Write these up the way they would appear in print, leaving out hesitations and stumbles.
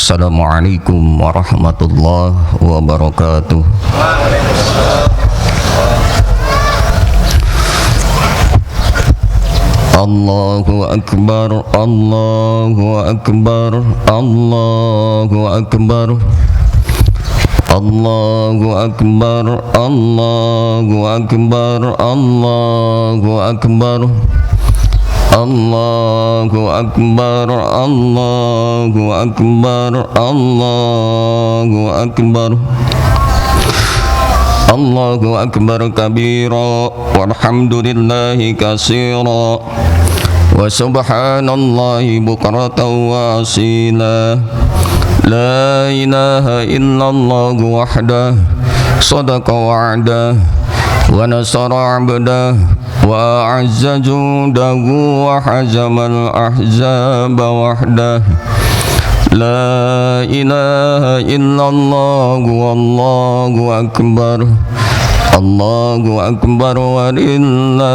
Assalamualaikum warahmatullahi wabarakatuh. Allahu Akbar, Allahu Akbar, Allahu Akbar, Allahu Akbar, Allahu Akbar, Allahu Akbar, Allahu Akbar, Allahu Akbar, Allahu Akbar, Allahu Akbar kabira walhamdulillahi katsira wa subhanallahi bukratan wa asila. La ilaha illallah wahdah sadaqa wa'dah wa nasara 'abdah wa a'azza judahu wa hazamal ahzaba wahdah. La ilaha illallah wallahu akbar, Allahu akbar walillahil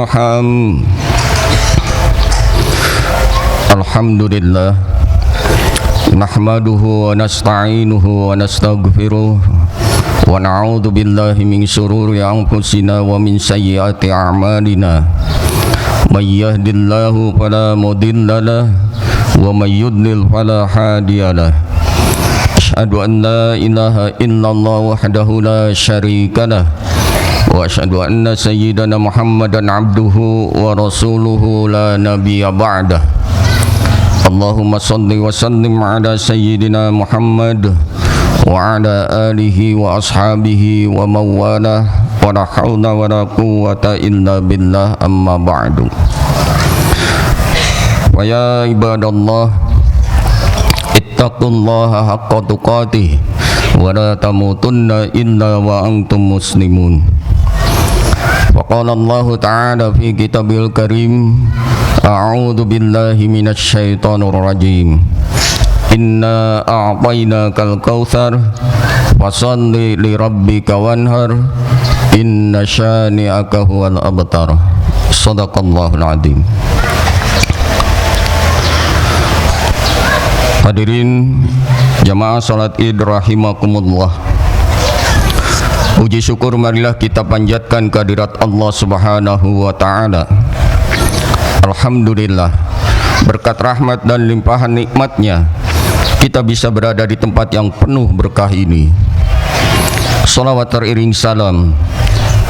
hamd. Alhamdulillah, nahmaduhu wa nasta'inuhu wa nastaghfiruh wa na'udzu billahi min shururi anfusina wa min sayyiati a'malina. May yahdihillahu fala mudilla lahu wa may yudlil fala hadiya lahu. Asyhadu an la ilaha illallah wahdahu la syarika lahu wa asyhadu anna sayyidana Muhammadan abduhu wa rasuluhu la nabiyya ba'dah. Allahumma salli wa sallim ala sayyidina Muhammad wa ala alihi wa ashabihi wa mawalah wa la hawla wa la quwwata illa billah, amma ba'du. Wa ya ibadallah ittaqullaha haqqa tuqatih wa la tamutunna illa wa antum muslimun. Wa qala Allah ta'ala fi kitabil karim, a'udzu billahi minasy syaithanir rajim. Inna a'tainakal kautsar fashalli li rabbika wanhar inna syani'aka huwal abtar. Shadaqallahul azim. Hadirin jamaah salat Id rahimakumullah. Puji syukur marilah kita panjatkan kehadirat Allah Subhanahu wa taala. Alhamdulillah, berkat rahmat dan limpahan nikmatnya kita bisa berada di tempat yang penuh berkah ini. Salawat teriring salam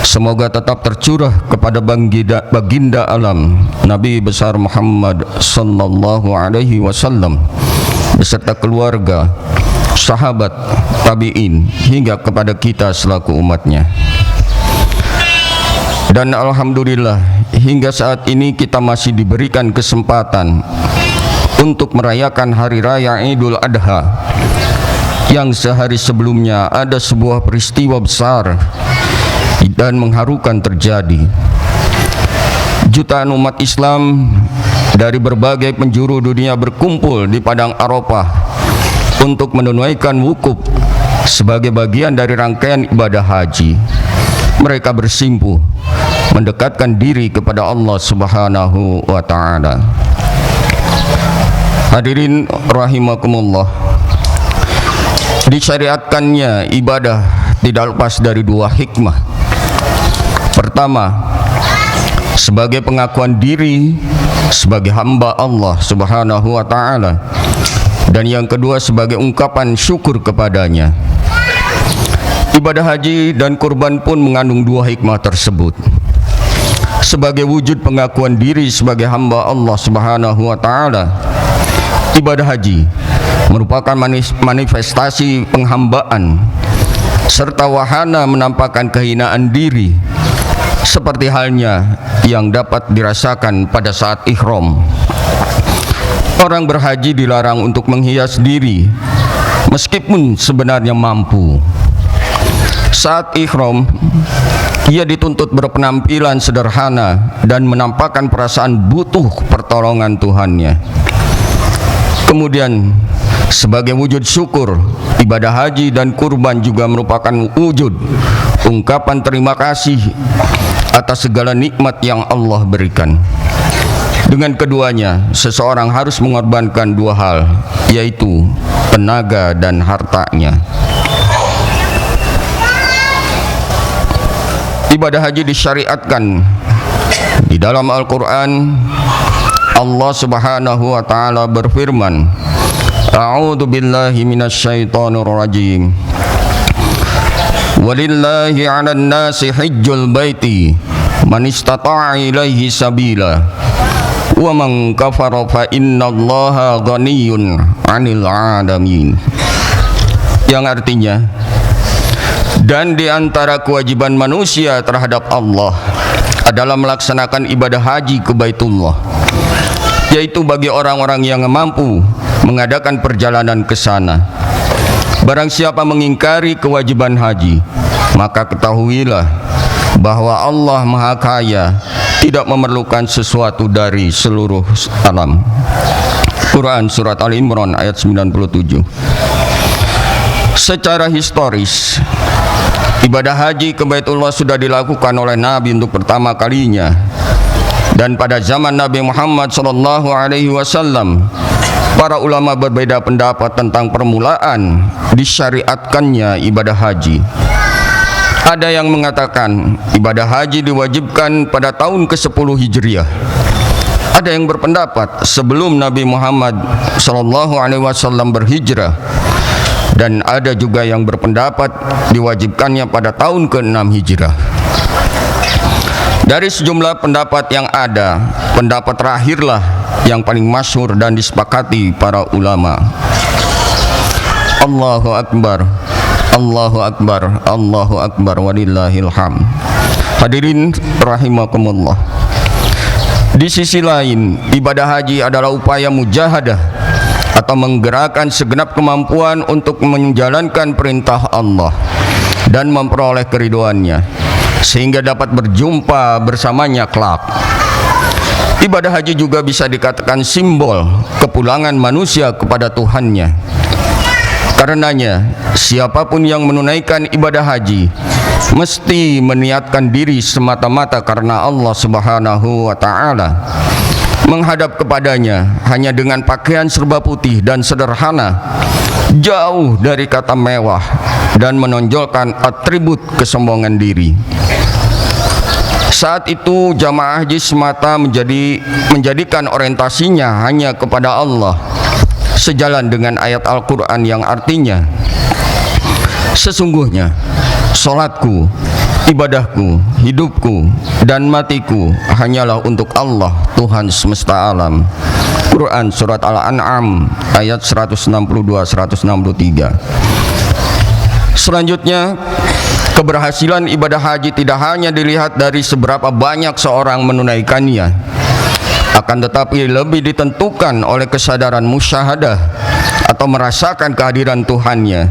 semoga tetap tercurah kepada baginda alam Nabi besar Muhammad sallallahu alaihi wasallam beserta keluarga, sahabat, tabi'in hingga kepada kita selaku umatnya. Dan alhamdulillah hingga saat ini kita masih diberikan kesempatan untuk merayakan hari raya Idul Adha yang sehari sebelumnya ada sebuah peristiwa besar dan mengharukan terjadi. Jutaan umat Islam dari berbagai penjuru dunia berkumpul di Padang Arafah untuk menunaikan wukuf sebagai bagian dari rangkaian ibadah haji. Mereka bersimpuh mendekatkan diri kepada Allah Subhanahu wa taala. Hadirin rahimakumullah, disyariatkannya ibadah tidak lepas dari dua hikmah. Pertama, sebagai pengakuan diri sebagai hamba Allah Subhanahu wa taala, dan yang kedua sebagai ungkapan syukur kepadanya. Ibadah haji dan kurban pun mengandung dua hikmah tersebut. Sebagai wujud pengakuan diri sebagai hamba Allah Subhanahu wa taala, ibadah haji merupakan manifestasi penghambaan serta wahana menampakkan kehinaan diri, seperti halnya yang dapat dirasakan pada saat ihram. Orang berhaji dilarang untuk menghias diri meskipun sebenarnya mampu. Saat ihram, ia dituntut berpenampilan sederhana dan menampakkan perasaan butuh pertolongan Tuhannya. Kemudian sebagai wujud syukur, ibadah haji dan kurban juga merupakan wujud ungkapan terima kasih atas segala nikmat yang Allah berikan. Dengan keduanya, seseorang harus mengorbankan dua hal, yaitu tenaga dan hartanya. Ibadah haji disyariatkan di dalam Al-Quran. Allah Subhanahu wa ta'ala berfirman, A'udzu billahi minasyaitonir rajim. Walillahi 'alan nasi hajjul baiti man istata'a ilaihi sabila wa man kafara fa innallaha ghaniyyun 'anil 'alamin. Yang artinya, dan di antara kewajiban manusia terhadap Allah adalah melaksanakan ibadah haji ke Baitullah, yaitu bagi orang-orang yang mampu mengadakan perjalanan ke sana. Barang siapa mengingkari kewajiban haji, maka ketahuilah bahwa Allah Maha Kaya, tidak memerlukan sesuatu dari seluruh alam. Quran Surat Al-Imran ayat 97. Secara historis, ibadah haji ke Baitullah sudah dilakukan oleh Nabi untuk pertama kalinya. Dan pada zaman Nabi Muhammad SAW, para ulama berbeda pendapat tentang permulaan disyariatkannya ibadah haji. Ada yang mengatakan ibadah haji diwajibkan pada tahun ke-10 Hijriah. Ada yang berpendapat sebelum Nabi Muhammad SAW berhijrah. Dan ada juga yang berpendapat diwajibkannya pada tahun ke-6 Hijrah. Dari sejumlah pendapat yang ada, pendapat terakhirlah yang paling masyhur dan disepakati para ulama. Allahu Akbar, Allahu Akbar, Allahu Akbar, walillahil hamd. Hadirin rahimakumullah. Di sisi lain, ibadah haji adalah upaya mujahadah atau menggerakkan segenap kemampuan untuk menjalankan perintah Allah dan memperoleh keridhoannya, sehingga dapat berjumpa bersamanya kelak. Ibadah haji juga bisa dikatakan simbol kepulangan manusia kepada Tuhannya. Karenanya, siapapun yang menunaikan ibadah haji mesti meniatkan diri semata-mata karena Allah Subhanahu wa ta'ala. Menghadap kepadanya hanya dengan pakaian serba putih dan sederhana, jauh dari kata mewah, dan menonjolkan atribut kesombongan diri. Saat itu jamaah haji semata menjadikan orientasinya hanya kepada Allah, sejalan dengan ayat Al-Quran yang artinya, sesungguhnya sholatku, ibadahku, hidupku, dan matiku hanyalah untuk Allah, Tuhan semesta alam. Quran Surat Al-An'am ayat 162-163. Selanjutnya, keberhasilan ibadah haji tidak hanya dilihat dari seberapa banyak seorang menunaikannya, akan tetapi lebih ditentukan oleh kesadaran musyahadah atau merasakan kehadiran Tuhannya.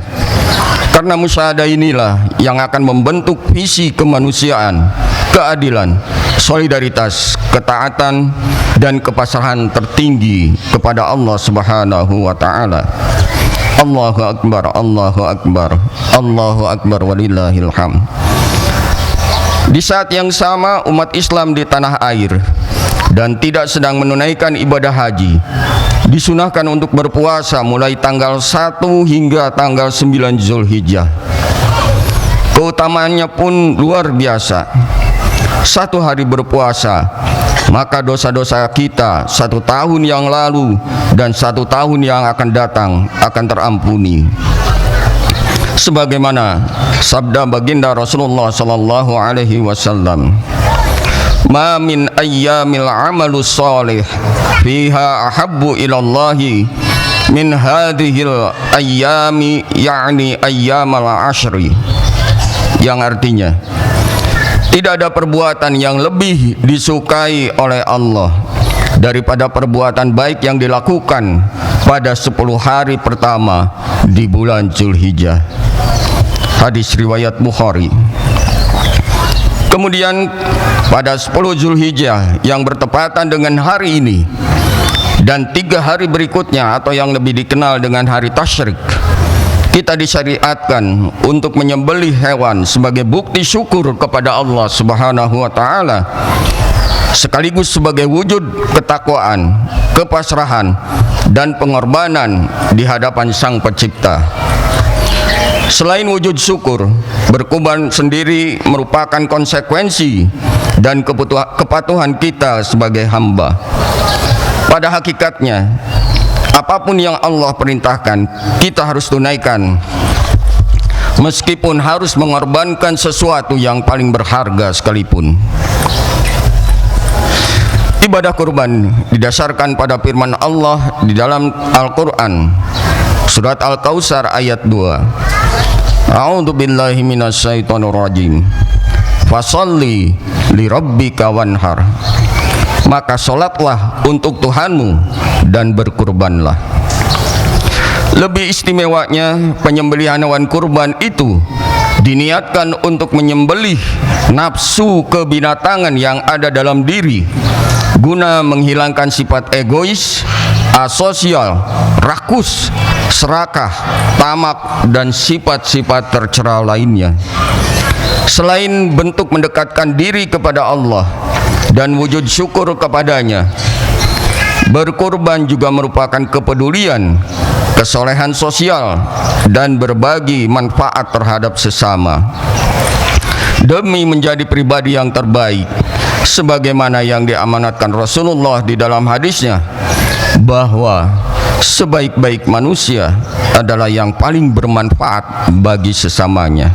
Karena musyahadah inilah yang akan membentuk visi kemanusiaan, keadilan, solidaritas, ketaatan, dan kepasrahan tertinggi kepada Allah Subhanahu wa ta'ala. Allahu Akbar, Allahu Akbar, Allahu Akbar, walillahil hamd. Di saat yang sama, umat Islam di tanah air dan tidak sedang menunaikan ibadah haji disunahkan untuk berpuasa mulai tanggal 1 hingga tanggal 9 Zulhijjah. Keutamaannya pun luar biasa. 1 hari berpuasa, maka dosa-dosa kita 1 tahun yang lalu dan 1 tahun yang akan datang akan terampuni. Sebagaimana sabda baginda Rasulullah sallallahu alaihi wasallam, ma min ayyamil amalus salih fiha ahabbu ilallahi min hadhil ayyami, yakni ayyamal ashri, yang artinya tidak ada perbuatan yang lebih disukai oleh Allah daripada perbuatan baik yang dilakukan pada 10 hari pertama di bulan Zulhijjah. Hadis riwayat Bukhari. Kemudian pada 10 Zulhijjah yang bertepatan dengan hari ini dan 3 hari berikutnya atau yang lebih dikenal dengan hari Tasyrik, kita disyariatkan untuk menyembelih hewan sebagai bukti syukur kepada Allah Subhanahu wa ta'ala sekaligus sebagai wujud ketakwaan, kepasrahan, dan pengorbanan di hadapan Sang Pencipta. Selain wujud syukur, berkurban sendiri merupakan konsekuensi dan kepatuhan kita sebagai hamba. Pada hakikatnya, apapun yang Allah perintahkan, kita harus tunaikan, meskipun harus mengorbankan sesuatu yang paling berharga sekalipun. Ibadah kurban didasarkan pada firman Allah di dalam Al-Quran, surat Al-Kautsar ayat 2. A'udzu billahi minasyaitonir rajim. Fasholli li rabbika wanhar. Maka sholatlah untuk Tuhanmu dan berkurbanlah. Lebih istimewanya, penyembelihan hewan kurban itu diniatkan untuk menyembelih nafsu kebinatangan yang ada dalam diri, guna menghilangkan sifat egois, asosial, rakus, serakah, tamak, dan sifat-sifat tercela lainnya. Selain bentuk mendekatkan diri kepada Allah dan wujud syukur kepadanya, berkurban juga merupakan kepedulian, kesolehan sosial, dan berbagi manfaat terhadap sesama demi menjadi pribadi yang terbaik, sebagaimana yang diamanatkan Rasulullah di dalam hadisnya, bahwa sebaik-baik manusia adalah yang paling bermanfaat bagi sesamanya.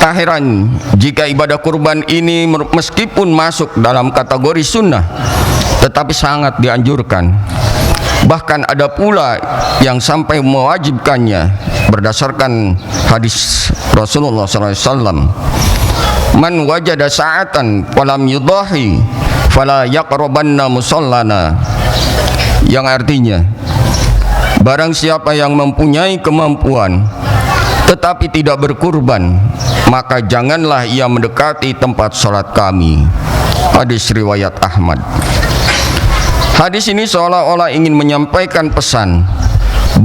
Tak heran jika ibadah kurban ini meskipun masuk dalam kategori sunnah, tetapi sangat dianjurkan. Bahkan ada pula yang sampai mewajibkannya berdasarkan hadis Rasulullah SAW. Man wajada sa'atan falam yudahi fala yaqrabanna musallana. Yang artinya, barang siapa yang mempunyai kemampuan tetapi tidak berkurban, maka janganlah ia mendekati tempat sholat kami. Hadis riwayat Ahmad. Hadis ini seolah-olah ingin menyampaikan pesan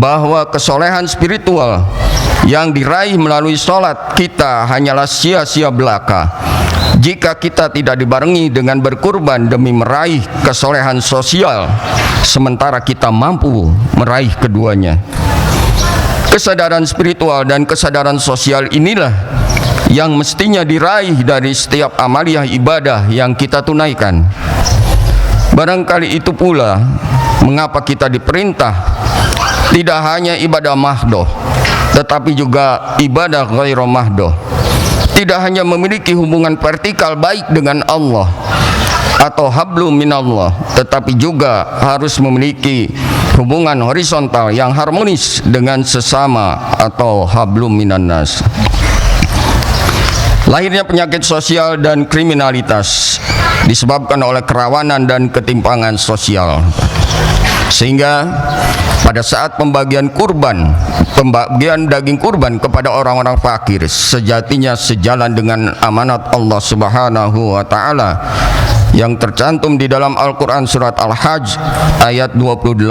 bahwa kesolehan spiritual yang diraih melalui sholat kita hanyalah sia-sia belaka jika kita tidak dibarengi dengan berkurban demi meraih kesolehan sosial, sementara kita mampu meraih keduanya. Kesadaran spiritual dan kesadaran sosial inilah yang mestinya diraih dari setiap amaliyah ibadah yang kita tunaikan. Barangkali itu pula mengapa kita diperintah tidak hanya ibadah mahdoh, tetapi juga ibadah ghairu mahdoh. Tidak hanya memiliki hubungan vertikal baik dengan Allah atau hablum minallah, tetapi juga harus memiliki hubungan horizontal yang harmonis dengan sesama atau hablum minannas. Lahirnya penyakit sosial dan kriminalitas disebabkan oleh kerawanan dan ketimpangan sosial, sehingga pada saat pembagian daging kurban kepada orang-orang fakir sejatinya sejalan dengan amanat Allah Subhanahu wa taala yang tercantum di dalam Al-Quran surat Al-Hajj ayat 28.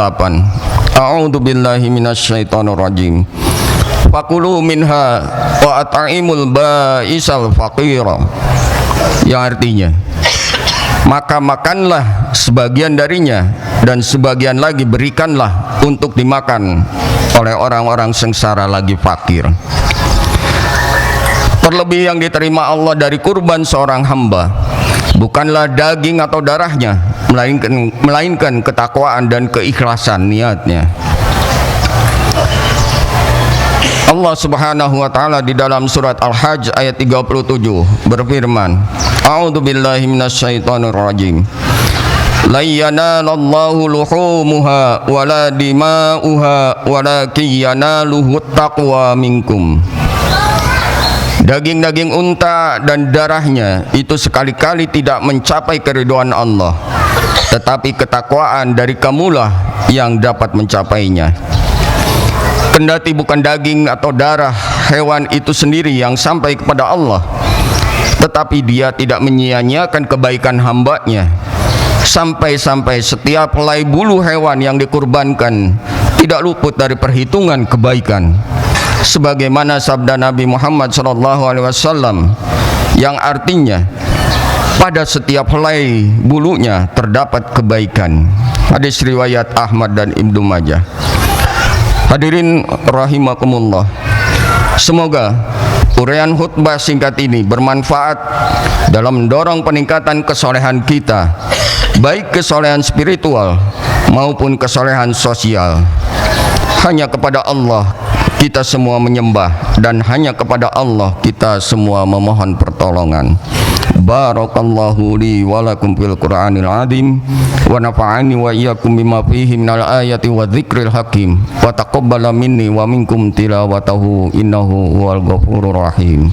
A'udzu billahi minasyaitonir rajim. Fakulu minha wa at'imul ba'isal faqira. Yang artinya, maka makanlah sebagian darinya dan sebagian lagi berikanlah untuk dimakan oleh orang-orang sengsara lagi fakir. Terlebih yang diterima Allah dari kurban seorang hamba bukanlah daging atau darahnya, melainkan ketakwaan dan keikhlasan niatnya. Allah Subhanahu wa taala di dalam surat Al-Hajj ayat 37 berfirman, A'udzu billahi minasyaitonir rajim. La yanalallahu luhumuha wala dima'uha walakin yanaluhu taqwa minkum. Daging-daging unta dan darahnya itu sekali-kali tidak mencapai keridhaan Allah, tetapi ketakwaan dari kamulah yang dapat mencapainya. Kendati bukan daging atau darah hewan itu sendiri yang sampai kepada Allah, tetapi dia tidak menyia-nyiakan kebaikan hambanya, sampai-sampai setiap helai bulu hewan yang dikurbankan tidak luput dari perhitungan kebaikan, sebagaimana sabda Nabi Muhammad SAW yang artinya, pada setiap helai bulunya terdapat kebaikan. Hadis riwayat Ahmad dan Ibnu Majah. Hadirin rahimakumullah, semoga uraian khutbah singkat ini bermanfaat dalam mendorong peningkatan kesolehan kita, baik kesolehan spiritual maupun kesolehan sosial. Hanya kepada Allah kita semua menyembah, dan hanya kepada Allah kita semua memohon pertolongan. Barakallahu li wa lakum fil Qur'anil azim wa nafa'ani wa iyyakum bima fihi minal ayati wa dzikril hakim wa taqabbala minni wa minkum tilawatahu innahu huwal ghafurur rahim.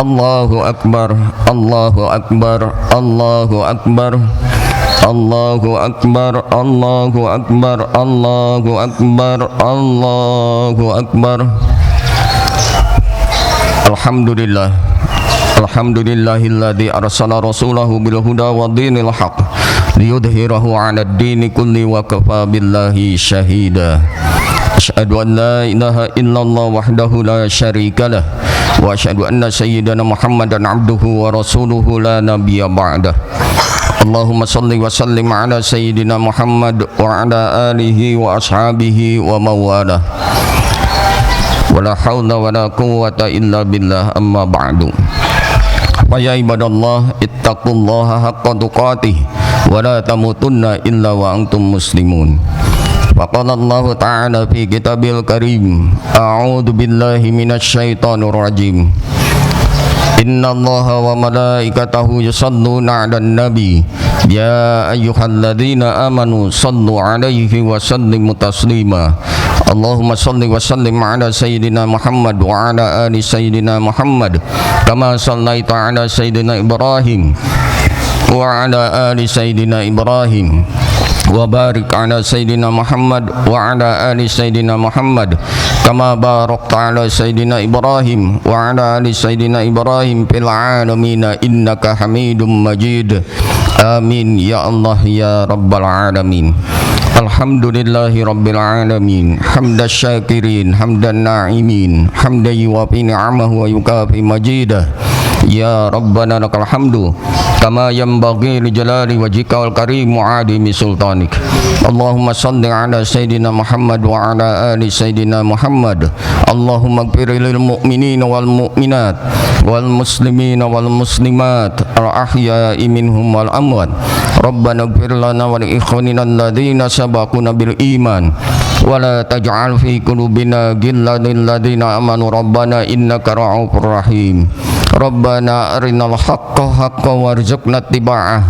Allahu Akbar, Allahu Akbar, Allahu Akbar, Allahu Akbar, Allahu Akbar, Allahu Akbar, Allahu Akbar. Alhamdulillah, alhamdulillahilladzi arsala rasulahu bil huda wa dinil haq liyudhhirahu 'ala ad-dini kulli wa kafa billahi syahida. Asyhadu an la ilaha illallah wahdahu la syarika lah wa asyhadu anna sayyidana Muhammadan abduhu wa rasuluhu la nabiyya ba'dah. Allahumma salli wa sallim ala sayyidina Muhammad wa ala alihi wa ashabihi wa mawalah. Wala hawla wala quwwata illa billah, amma ba'du. Fa ya ibadallah ittaqullaha haqqa tuqatih wa la tamutunna illa wa antum muslimun. Faqala Allah Ta'ala fi kitabil karim, a'udzu billahi minasy syaithanir rajim. Inna Allaha wa malaikatahu yusalluna 'alan nabi ya ayyuhalladzina amanu sallu 'alaihi wa sallimu taslima. Allahumma salli wa sallim 'ala sayyidina Muhammad wa 'ala ali sayyidina Muhammad kama sallaita 'ala sayyidina Ibrahim wa 'ala ali sayyidina Ibrahim wa barik ala sayyidina Muhammad wa ala ali sayyidina Muhammad kama barakta ala sayyidina Ibrahim wa ala ali sayyidina Ibrahim fil alamin innaka Hamidum Majid. Amin ya Allah ya rabbal alamin. Alhamdulillahi rabbil alamin, hamdan syakirin, hamdan na'imin, hamdan yuwafi ni'amahu wa yukafi majidah. Ya Rabbana lakal hamdu kama yanbaghi li jalali wajhika wal karim mu'adimi sultanik. Allahumma salli ala sayyidina Muhammad wa ala ali sayyidina Muhammad. Allahumma ighfir lil mu'minina wal mu'minat wal muslimina wal muslimat al ahya'i minhum wal amwat. Rabbana ighfir lana wa li ikhwanina alladhina sabaquna bil iman wa la taj'al fi qulubina ghillan lil ladzina amanu rabbana innaka ra'ufur rahim. Rabbana arinal haqqa haqqan warzuqna ittiba'ah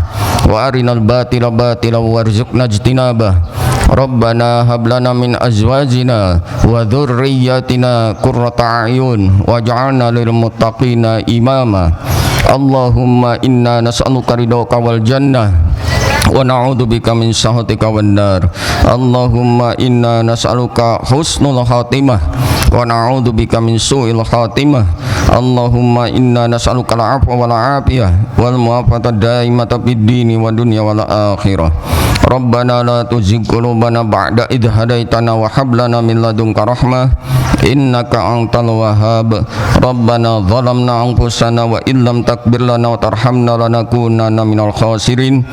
wa arinal batila batilan warzuqna ijtinabah. Rabbana hab lana min azwajina wa dhurriyyatina qurrata a'yun waj'alna lil muttaqina imama. Allahumma inna nas'aluka ridhaka wal jannah wa na'udzubika min sakhatika wan nar. Allahumma inna nas'aluka husnul khatimah wa na'udzubika min su'il khatimah. Allahumma inna nas'aluka al-'afwa wal 'afiyah wal mu'afata daimata fid dini wa dunya wal akhirah. Rabbana la tuzigh qulubana ba'da idh hadaitana wa hab lana min ladunka rahmah innaka antal wahhab. Rabbana zalamna anfusana wa illam takbir lana wa tarhamna lanakunanna minal khasirin.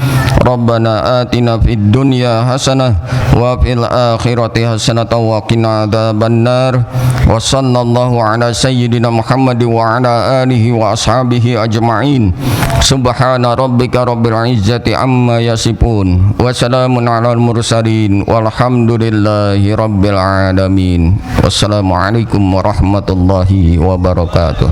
Rabbana atina fid dunya hasanah wa fil akhirati hasanah wa qina adzabannar. Wa sallallahu ala sayyidina Muhammad wa ala alihi wa ashabihi ajma'in. Subhana rabbika rabbil izzati amma yasifun wa salamun alal mursalin walhamdulillahi rabbil alamin. Wassalamualaikum warahmatullahi wabarakatuh.